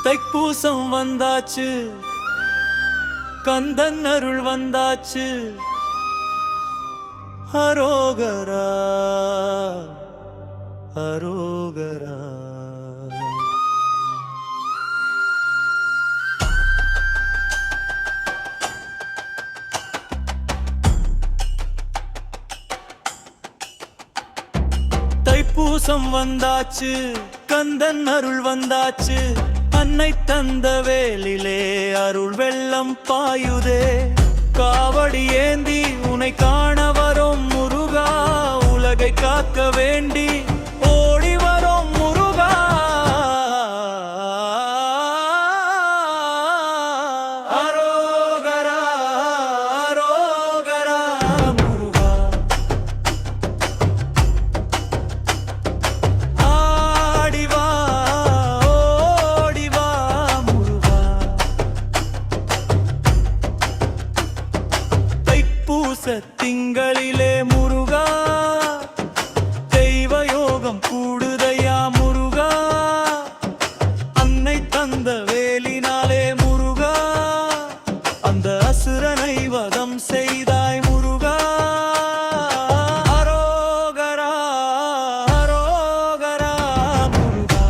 தைப்பூசம் வந்தாச்சு, கந்தன் அருள் வந்தாச்சு. அரோகரா அரோகரா. தைப்பூசம் வந்தாச்சு, கந்தன் அருள் வந்தாச்சு. அன்னை தந்த வேலிலே அருள் வெள்ளம் பாயுதே. காவடி ஏந்தி உனை காண வரும் முருகா, உலகை காக்க வேண்டி ஓடி வரும் முருகா. அரோகரா அரோகரா முருகா. ஆடிவா ஓடிவா முருகா. தைப்பூச திங்களிலே முருகா, தெய்வ யோகம் கூடுதையா முருகா. அன்னை தந்த வேலினாலே முருகா, அந்த அசுரனை வதம் செய்தாய் முருகா. அரோகரா அரோகரா முருகா.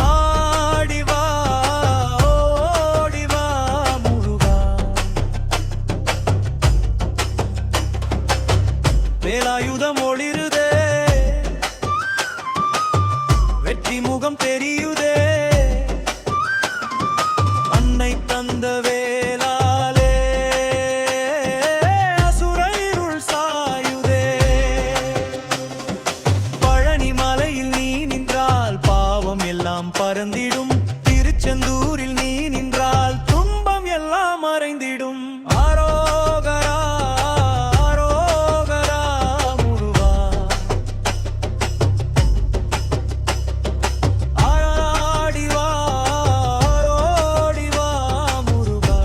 ஆடிவா ஓடிவா முருகா. வேலாயுதம் ஒளிருதே, வெற்றி முகம் தெரியுதே. அன்னை தந்த வேலாலே அசுர இருள் சாயுதே. பழனி மலையில் நீ நின்றால் பாவம் எல்லாம் பறந்திடும். திருச்செந்தூரில் நீ நின்றால் துன்பம் எல்லாம் மறைந்திடும். அரோகரா அரோகரா முருகா. ஆடிவா ஓடிவா முருகா.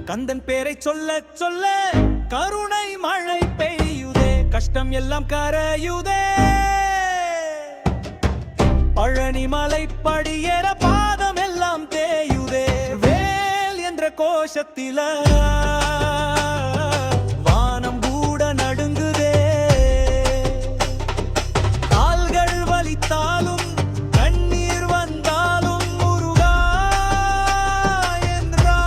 கந்தன் பேரை சொல்ல சொல்ல கருணை மழை பெய்யுதே. கஷ்டம் எல்லாம் கரையுதே. பழனி மலை படியேற பாதம் எல்லாம் தேயுதே. வேல் என்ற கோஷத்தில வானம் கூட நடுங்குதே. கால்கள் வலித்தாலும் கண்ணீர் வந்தாலும் முருகா என்றா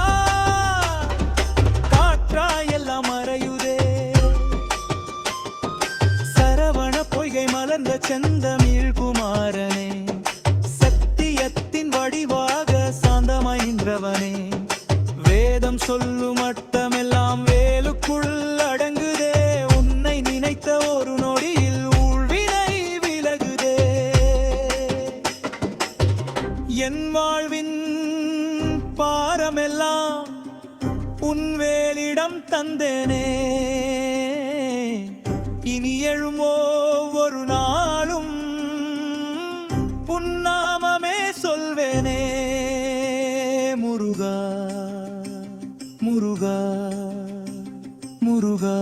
காற்றாய் எல்லாம் மறையுதே. சரவண பொய்கை மலர்ந்த செந்தமிழ் குமாரனே, சத்தியத்தின் வடிவாக சாந்தமைன்றவனே. வேதம் சொல்லும் அர்த்தமெல்லாம் வேலுக்குள் அடங்குதே. உன்னை நினைத்த ஒரு நொடியில் ஊழ்வினை விலகுதே. என் வாழ்வின் பாரமெல்லாம் உன் வேலிடம் தந்தேனே. இனி எழுமோ ஒரு நாளும் புன்னாமமே சொல்வேனே. முருகா முருகா முருகா.